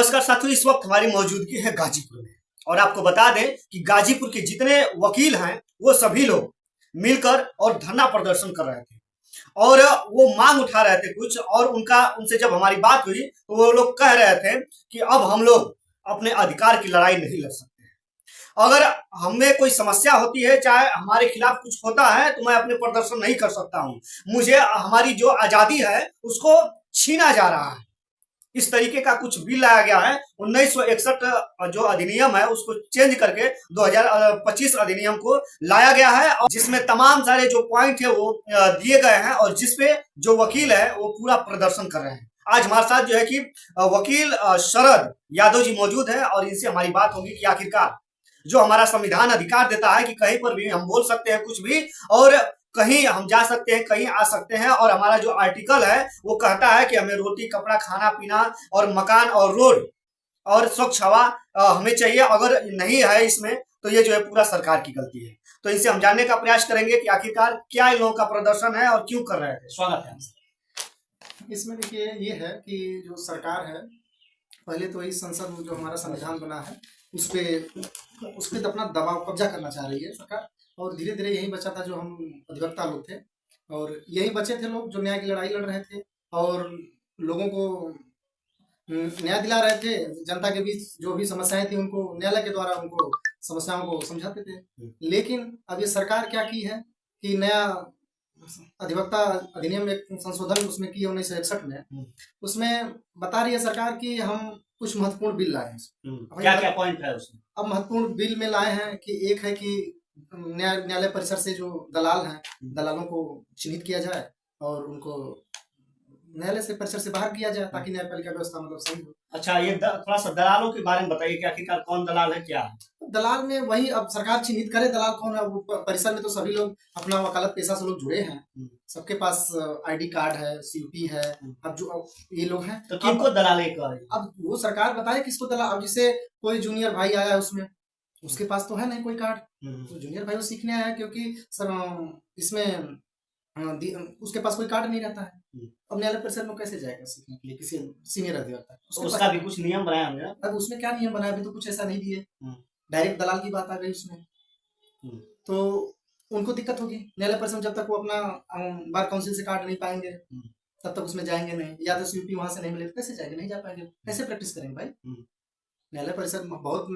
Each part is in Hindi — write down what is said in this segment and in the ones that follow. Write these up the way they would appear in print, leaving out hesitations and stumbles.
नमस्कार साथियों, इस वक्त हमारी मौजूदगी है गाजीपुर में और आपको बता दें कि गाजीपुर के जितने वकील हैं वो सभी लोग मिलकर और धरना प्रदर्शन कर रहे थे और वो मांग उठा रहे थे कुछ। और उनसे जब हमारी बात हुई तो वो लोग कह रहे थे कि अब हम लोग अपने अधिकार की लड़ाई नहीं लड़ सकते हैं। अगर हमें कोई समस्या होती है, चाहे हमारे खिलाफ कुछ होता है, तो मैं अपने प्रदर्शन नहीं कर सकता हूं। मुझे हमारी जो आजादी है उसको छीना जा रहा है। इस तरीके का कुछ बिल लाया गया है। 1961 जो अधिनियम है उसको चेंज करके 2025 अधिनियम को लाया गया है और जिसमें तमाम सारे जो पॉइंट है वो दिए गए हैं और जिसपे जो वकील है वो पूरा प्रदर्शन कर रहे हैं। आज हमारे साथ जो है कि वकील शरद यादव जी मौजूद है और इनसे हमारी बात होगी कि आखिरकार जो हमारा संविधान अधिकार देता है कि कहीं पर भी हम बोल सकते हैं कुछ भी, और कहीं हम जा सकते हैं, कहीं आ सकते हैं, और हमारा जो आर्टिकल है वो कहता है कि हमें रोटी कपड़ा खाना पीना और मकान और रोड और स्वच्छ हवा हमें चाहिए। अगर नहीं है इसमें तो ये जो है पूरा सरकार की गलती है। तो इनसे हम जानने का प्रयास करेंगे कि आखिरकार क्या इन लोगों का प्रदर्शन है और क्यों कर रहे थे। स्वागत है। इसमें देखिए ये है कि जो सरकार है, पहले तो इस संसद में जो हमारा संविधान बना है उस पे अपना दबाव कब्जा करना चाह रही है सरकार, और धीरे धीरे यही बचा था जो हम अधिवक्ता लोग थे, और यही बचे थे लोग जो न्याय की लड़ाई लड़ रहे थे और लोगों को न्याय दिला रहे थे। जनता के बीच जो भी समस्याएं थी उनको न्यायालय के द्वारा उनको समस्याओं को समझाते थे। लेकिन अब ये सरकार क्या की है कि नया अधिवक्ता अधिनियम में संशोधन उसमें की है 1961 में, उसमें बता रही है सरकार कि हम कुछ महत्वपूर्ण बिल लाए हैं। क्या क्या पॉइंट है उसमें? अब महत्वपूर्ण बिल में लाए हैं कि एक है कि न्यायालय परिसर से जो दलाल हैं, दलालों को चिन्हित किया जाए और उनको न्यायालय से परिसर से बाहर किया जाए ताकि न्यायपालिका व्यवस्था मतलब सही हो। अच्छा, ये थोड़ा सा दलालों के बारे में बताइए कि आखिरकार कौन दलाल है, क्या है? दलाल में वही अब सरकार चिन्हित करे दलाल कौन है। वो परिसर में तो सभी लोग अपना वकालत पेशा से लोग जुड़े हैं, सबके पास आईडी कार्ड है, सीयूपी है। अब जो ये लोग हैं तो किनको दलाल है? अब वो सरकार बताए किसको दलाल। अब जैसे कोई जूनियर भाई आया है उसमें, उसके पास तो है नहीं कोई कार्ड, तो जूनियर भाई वो सीखने आया है क्योंकि सर इसमें उसके पास कोई कार्ड नहीं रहता है। अब न्यायालय परिसर में कैसे जाएगा सीखने के लिए किसी सीनियर अधिवक्ता? उसका भी कुछ नियम बनाया होगा। अब उसमें क्या नियम बनाया, अभी तो कुछ ऐसा नहीं दिए, डायरेक्ट दलाल की बात आ गई उसमें, तो उनको दिक्कत होगी। न्यायालय परिसर में जब तक वो अपना बार काउंसिल से कार्ड नहीं पाएंगे तब तक उसमें जाएंगे नहीं, या तो सीयूपी वहां से नहीं मिले कैसे जाएंगे, नहीं जा पाएंगे, कैसे प्रैक्टिस करेंगे भाई। न्यायालय परिसर में बहुत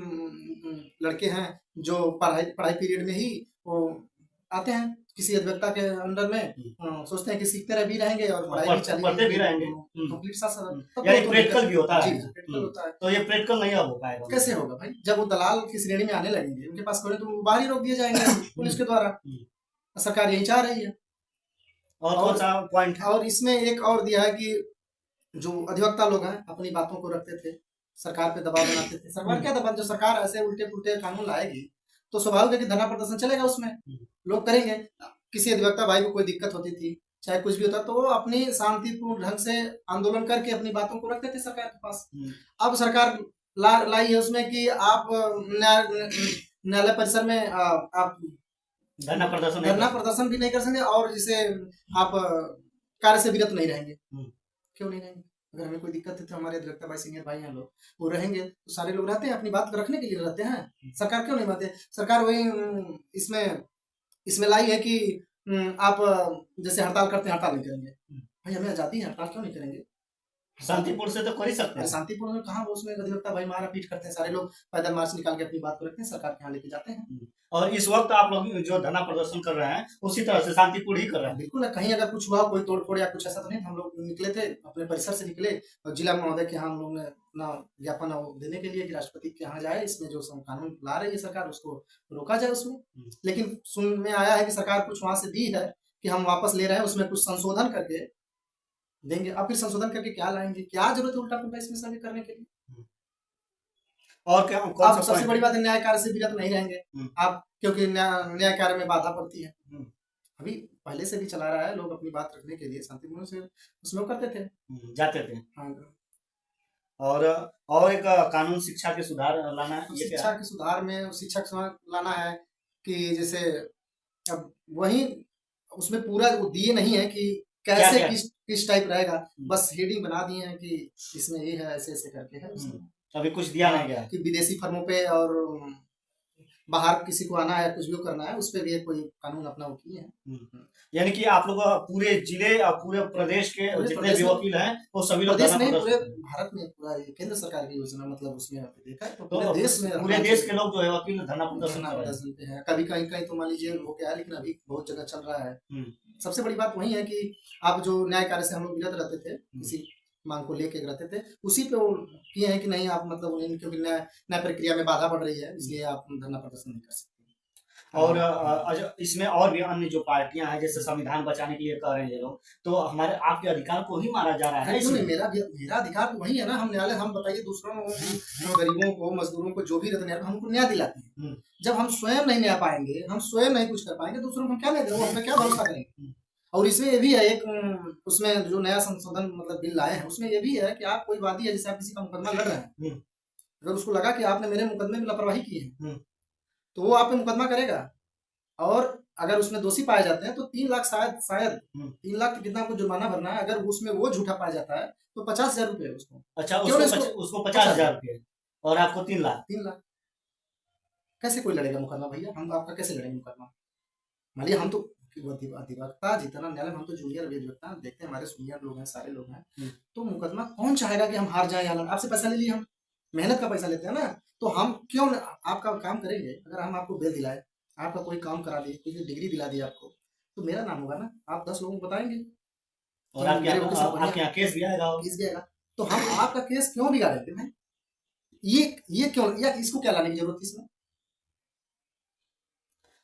लड़के हैं जो पढ़ाई पीरियड में ही वो आते हैं किसी अधिवक्ता के अंडर में, सोचते हैं कि सीखते भी रहेंगे और पढ़ाई भी चलेगी, कंप्लीट साथ यानी प्रैक्टिकल भी होता है। प्रैक्टिकल होता है। तो ये प्रैक्टिकल नहीं हो पाएगा, कैसे होगा भाई? जब वो दलाल की श्रेणी में आने लगेंगे, उनके पास कोई तो बाहर ही रोक दिए जाएंगे पुलिस के द्वारा। सरकार यही चाह रही है। और कौन सा पॉइंट है? और इसमें एक और दिया है कि जो अधिवक्ता लोग हैं अपनी बातों को रखते थे, सरकार पे दबाव बनाते थे। सरकार क्या दबाव, जो सरकार ऐसे उल्टे पुल्टे कानून लाएगी तो स्वाभाविक है कि धरना प्रदर्शन चलेगा, उसमें लोग करेंगे। किसी अधिवक्ता भाई को कोई दिक्कत होती थी, चाहे कुछ भी होता, तो वो अपनी शांतिपूर्ण ढंग से आंदोलन करके अपनी बातों को रखते थे सरकार के पास। अब सरकार लाई है उसमें कि आप न्यायालय परिसर में आप धरना प्रदर्शन भी नहीं कर सकते और जिसे आप कार्य से विरत नहीं रहेंगे। क्यों नहीं रहेंगे? अगर हमें कोई दिक्कत है तो हमारे अधिवक्ता भाई सीनियर भाई हैं लोग, वो रहेंगे तो सारे लोग रहते हैं, अपनी बात रखने के लिए रहते हैं। सरकार क्यों नहीं मानते? सरकार वही इसमें लाई है कि आप जैसे हड़ताल करते हैं, हड़ताल नहीं करेंगे। भाई हमें आजादी है, हड़ताल क्यों नहीं करेंगे? शांतिपूर्ण से तो कर ही सकते हैं। शांतिपूर्ण में कहाँ, वो उसमें अधिवक्ता भाई मारा पीट करते हैं, सारे लोग पैदल मार्च निकाल के अपनी बात को रखते हैं, सरकार के यहाँ लेके जाते हैं। और इस वक्त आप लोग जो धरना प्रदर्शन कर रहे हैं उसी तरह से शांतिपूर्ण ही कर रहे हैं? बिल्कुल। कहीं अगर कुछ हुआ, कोई तोड़फोड़ या कुछ ऐसा तो नहीं। हम लोग निकले थे अपने परिसर से निकले और जिला महोदय के यहाँ हम लोग ने अपना ज्ञापन देने के लिए कि राष्ट्रपति के यहाँ जाए, इसमें जो कानून ला रही है सरकार उसको रोका जाए उसमें। लेकिन सुन में आया है कि सरकार कुछ वहां से दी है कि हम वापस ले रहे हैं, उसमें कुछ संशोधन करके देंगे। अब फिर संशोधन करके क्या लाएंगे, क्या जरूरत है उल्टा पुल्टा इसमें सभी करने के लिए? और क्या आप सबसे बड़ी बात है न्याय कार्य से विरत नहीं रहेंगे आप, क्योंकि न्याय कार्य में बाधा पड़ती है। अभी पहले से भी चला रहा है, लोग अपनी बात रखने के लिए शांतिपूर्ण से उसमें करते थे, जाते थे। हाँ। और एक कानून शिक्षा के सुधार लाना है। शिक्षा के सुधार में शिक्षक लाना है कि जैसे अब वही उसमें पूरा वो दिए नहीं है कि कैसे किस टाइप रहेगा, बस हेडिंग बना दिए हैं कि इसमें ये है, ऐसे ऐसे करके है। अभी कुछ दिया नहीं गया। कि विदेशी फर्मों पे और बाहर किसी को आना है, कुछ भी करना है, उस पे भी कोई कानून अपना वो किए हैं। यानी कि आप लोग पूरे जिले और पूरे प्रदेश के पूरे जितने प्रदेश भी में- वकील हैं वो सभी लोग प्रदेश धरना में, पूरे प्रदर्शन भारत में, पूरा ये केंद्र सरकार की योजना, मतलब उसमें आपने देखा है, तो तो पूरे देश में पूरे देश के लोग जो है वकील धरना प्रदर्शन धरना कर रहे हैं। प्रदर्शन पे है। कभी कहीं कहीं तो मान लीजिए हो गया है, लेकिन अभी बहुत जगह चल रहा है। हम्म। सबसे बड़ी बात वही है कि आप जो न्याय कार्य से हम लोग विरत रहते थे, किसी मांग को लेके रहते थे, उसी पे वो किए हैं कि नहीं आप मतलब उन्हें, क्योंकि न्याय प्रक्रिया में बाधा पड़ रही है, इसलिए आप धरना प्रदर्शन नहीं कर सकते। और इसमें और भी अन्य जो पार्टियां हैं, जैसे संविधान बचाने के लिए कह रहे हैं ये लोग, तो हमारे आपके अधिकार को ही मारा जा रहा है। क्यों नहीं, मेरा अधिकार तो वही है ना। हम न्यायालय, हम बताइए दूसरों को, गरीबों को, मजदूरों को, जो भी रहते हैं, हमको न्याय दिलाते हैं। जब हम स्वयं नहीं न्याय पाएंगे, हम स्वयं नहीं कुछ कर पाएंगे, दूसरों को हम क्या न्याय देंगे, हम पे क्या भरोसा करेंगे। और इसमें ये भी है एक, उसमें जो नया संशोधन मतलब बिल लाए हैं, उसमें ये भी है कि आप कोई वादी है, जैसे आप किसी का मुकदमा लड़ रहे हैं, अगर उसको लगा कि आपने मेरे मुकदमे में लापरवाही की है, तो वो आप पे मुकदमा करेगा। और अगर उसमें दोषी पाए जाते हैं तो 3 लाख, शायद 3 लाख कितना आपको जुर्माना भरना है। अगर उसमें वो झूठा पाया जाता है तो 50,000 रुपए उसको। अच्छा, क्यों उसको 50,000 रुपये और आपको 3 लाख। 3 लाख कैसे कोई लड़ेगा मुकदमा भैया? हम आपका कैसे लड़ेंगे मुकदमा? मान लिया हम तो अधिवक्ता जितना न्यायालय, हम तो जूनियर अधिवक्ता देखते हैं, हमारे सीनियर लोग हैं, सारे लोग हैं, तो मुकदमा कौन चाहेगा कि हम हार जाए या आपसे पैसा ले लिए, हम मेहनत का पैसा लेते हैं ना, तो हम क्यों आपका काम करेंगे? अगर हम आपको बेल दिलाए, आपका कोई काम करा दिए, कोई डिग्री दिला दी आपको, तो मेरा नाम होगा ना, आप 10 लोगों को बताएंगे और आपके यहाँ केस भी आएगा। तो हम आपका केस क्यों बिगाड़ेंगे भाई? ये क्यों, या इसको क्या लाने की जरूरत है इसमें?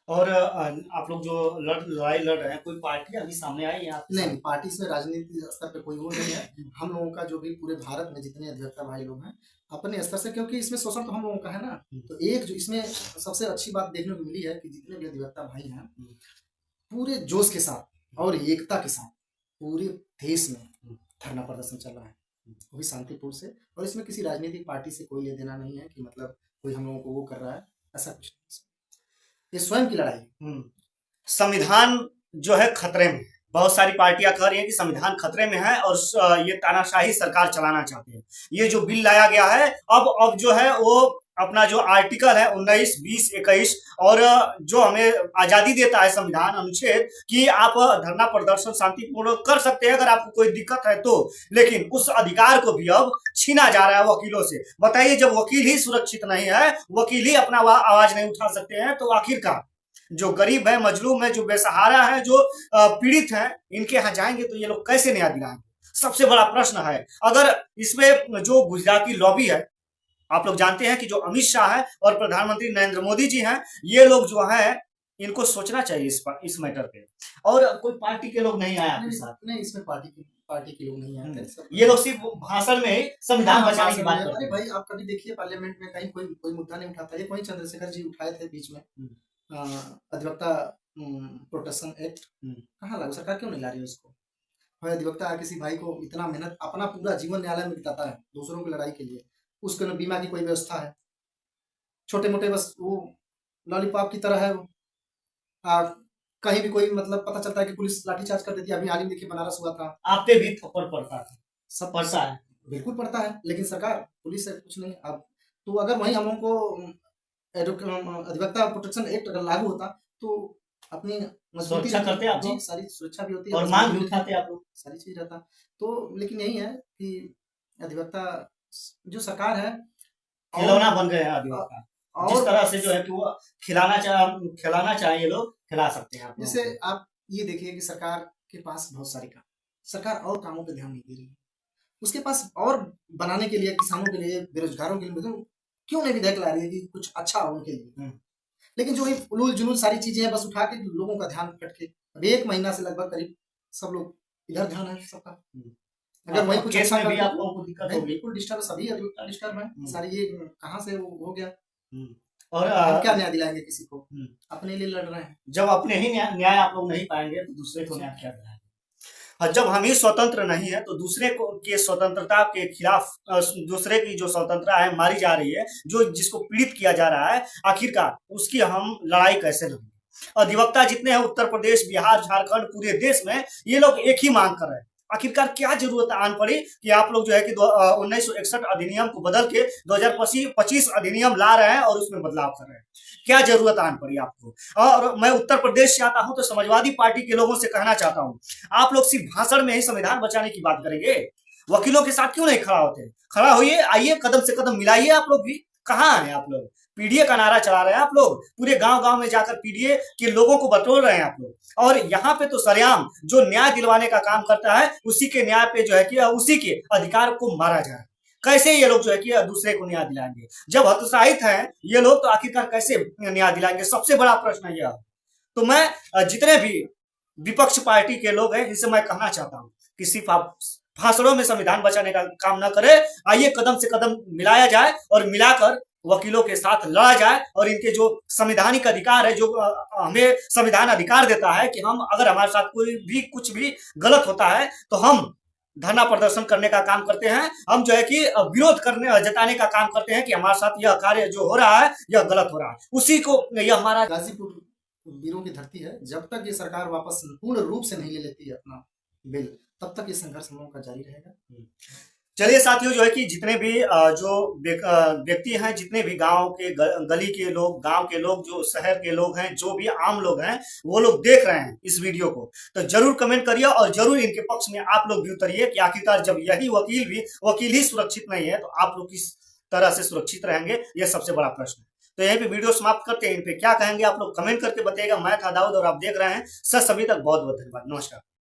और आप लोग जो लड़ाई लड़ रहे हैं, कोई पार्टी अभी सामने आई यहाँ? नहीं, पार्टी इसमें राजनीति स्तर पे कोई वो नहीं है। हम लोगों का जो भी पूरे भारत में जितने अधिवक्ता भाई लोग हैं, अपने स्तर से, क्योंकि इसमें शोषण तो हम लोगों का है ना, तो एक जो इसमें सबसे अच्छी बात देखने को मिली है कि जितने भी अधिवक्ता भाई हैं, पूरे जोश के साथ और एकता के साथ पूरे देश में धरना प्रदर्शन चल रहा है, वो भी शांतिपूर्ण से। और इसमें किसी राजनीतिक पार्टी से कोई ले देना नहीं है कि मतलब कोई हम लोगों को वो कर रहा है, ऐसा कुछ नहीं। ये स्वयं की लड़ाई। संविधान जो है खतरे में, बहुत सारी पार्टियां कह रही हैं कि संविधान खतरे में है और ये तानाशाही सरकार चलाना चाहते हैं। ये जो बिल लाया गया है, अब जो है वो अपना जो आर्टिकल है 19, 20, 21 और जो हमें आजादी देता है संविधान अनुच्छेद कि आप धरना प्रदर्शन शांतिपूर्ण कर सकते हैं अगर आपको कोई दिक्कत है तो, लेकिन उस अधिकार को भी अब छीना जा रहा है वकीलों से। बताइए, जब वकील ही सुरक्षित नहीं है, वकील ही अपना आवाज नहीं उठा सकते हैं, तो आखिरकार जो गरीब है, मजलूम है, जो बेसहारा है, जो पीड़ित है, इनके यहाँ जाएंगे तो ये लोग कैसे न्याय दिलाएंगे? सबसे बड़ा प्रश्न है। अगर इसमें जो गुजराती लॉबी है, आप लोग जानते हैं कि जो अमित शाह है और प्रधानमंत्री नरेंद्र मोदी जी हैं, ये लोग जो है इनको सोचना चाहिए इस मैटर पे। और कोई पार्टी के लोग नहीं आए आपके साथ? नहीं, इसमें पार्टी के लोग नहीं आए। ये लोग सिर्फ भाषण में संविधान बचाने की बात करते हैं। भाई आप कभी देखिए पार्लियामेंट में कहीं कोई मुद्दा नहीं उठाता है। वही चंद्रशेखर जी उठाए थे बीच में, अधिवक्ता प्रोटेक्शन एक्ट, कहाँ लागू? सरकार क्यों नहीं ला रही है उसको? भाई अधिवक्ता किसी भाई को इतना मेहनत, अपना पूरा जीवन न्यायालय में बिताता है दूसरों की लड़ाई के लिए, उसके न बीमा की कोई व्यवस्था है? छोटे मोटे बस वो लॉलीपॉप की तरह है। कहीं भी कोई मतलब पता चलता है कि पुलिस लाठीचार्ज कर देती है। अभी हाल ही में देखिए बनारस हुआ था। आप पे भी थप्पड़ पड़ता है? सब पड़ता है, बिल्कुल पड़ता है, लेकिन सरकार पुलिस से कुछ नहीं। अब तो अगर वही हम लोगों को अधिवक्ता प्रोटेक्शन एक्ट अगर लागू होता तो अपनी सुरक्षा करते आप जी, सारी सुरक्षा भी होती है और मांग भी उठाते आप लोग, सारी चीज रहता। तो लेकिन यही है कि अधिवक्ता जो सरकार है खिलौना बन गए हैं अधिवक्ता। जिस तरह से जो है कि वो खिलाना चाहे ये लोग खिला सकते हैं। जैसे आप ये देखिए कि सरकार के पास बहुत सारे काम, सरकार और कामों पे ध्यान नहीं दे रही है। उसके पास और बनाने के लिए, किसानों के लिए, बेरोजगारों के लिए क्यों नहीं विधेयक ला रही है कि कुछ अच्छा हो उनके लिए? लेकिन जो उलूल जुलूल सारी चीजें हैं, बस उठा के लोगों का ध्यान भटके। अब 1 महीना से लगभग करीब सब लोग इधर ध्यान है सबका। अगर वही कुछ अच्छा भी आप लोगों को दिक्कत होगी, बिल्कुल डिस्टर्ब, सभी अधिवक्ता डिस्टर्ब है सारी। ये कहाँ से हो गया? और हम क्या न्याय दिलाएंगे किसी को? अपने लिए लड़ रहे हैं। जब अपने ही न्याय आप लोग नहीं पाएंगे तो दूसरे को न्याय क्या दिलाएंगे? और जब हम ही स्वतंत्र नहीं है तो दूसरे को के स्वतंत्रता के खिलाफ दूसरे की जो स्वतंत्रता है मारी जा रही है, जो जिसको पीड़ित किया जा रहा है, आखिरकार उसकी हम लड़ाई कैसे लड़ेंगे? अधिवक्ता जितने हैं उत्तर प्रदेश, बिहार, झारखंड, पूरे देश में ये लोग एक ही मांग कर रहे हैं, आखिरकार क्या जरूरत आन पड़ी कि आप लोग जो है कि 1961 अधिनियम को बदल के 2025 अधिनियम ला रहे हैं और उसमें बदलाव कर रहे हैं? क्या जरूरत आन पड़ी आपको? और मैं उत्तर प्रदेश से आता हूं तो समाजवादी पार्टी के लोगों से कहना चाहता हूं, आप लोग सिर्फ भाषण में ही संविधान बचाने की बात करेंगे, वकीलों के साथ क्यों नहीं खड़ा होते? खड़ा होइए, आइए, कदम से कदम मिलाइए। आप लोग भी कहाँ हैं? आप लोग पीडीए का नारा चला रहे हैं, आप लोग पूरे गांव गांव में जाकर पीडीए के लोगों को बटोर रहे हैं आप लोग। और यहाँ पे तो सरेआम जो न्याय दिलवाने का काम करता है उसी के न्याय पे जो है कि उसी के अधिकार को मारा जा रहा है। कैसे ये लोग जो है कि दूसरे को न्याय दिलाएंगे? जब हतोत्साहित हैं ये लोग तो आखिरकार कैसे न्याय दिलाएंगे? सबसे बड़ा प्रश्न यह। तो मैं जितने भी विपक्ष पार्टी के लोग हैं इनसे मैं कहना चाहता हूँ कि सिर्फ आप भाषणों में संविधान बचाने का काम न करें, आइए कदम से कदम मिलाया जाए और मिलाकर वकीलों के साथ लड़ा जाए। और इनके जो संवैधानिक अधिकार है, जो हमें संविधान अधिकार देता है कि हम अगर हमारे साथ कोई भी कुछ भी गलत होता है तो हम धरना प्रदर्शन करने का काम करते हैं, हम जो है कि विरोध करने जताने का काम करते हैं कि हमारे साथ यह कार्य जो हो रहा है यह गलत हो रहा है, उसी को यह हमारा गाजीपुर वीरों की धरती है। जब तक ये सरकार वापस पूर्ण रूप से नहीं ले लेती है अपना बिल, तब तक ये संघर्ष हम लोगों का जारी रहेगा। चलिए साथियों, जो है कि जितने भी जो व्यक्ति हैं, जितने भी गांव के गली के लोग, गांव के लोग, जो शहर के लोग हैं, जो भी आम लोग हैं, वो लोग देख रहे हैं इस वीडियो को, तो जरूर कमेंट करिए और जरूर इनके पक्ष में आप लोग भी उतरिए कि आखिरकार जब यही वकील ही सुरक्षित नहीं है तो आप लोग किस तरह से सुरक्षित रहेंगे, यह सबसे बड़ा प्रश्न है। तो यहीं पे वीडियो समाप्त करते हैं। इन पे क्या कहेंगे आप लोग कमेंट करके बताइएगा। मैं था दाऊद और आप देख रहे हैं सच। सभी तक बहुत बहुत धन्यवाद। नमस्कार।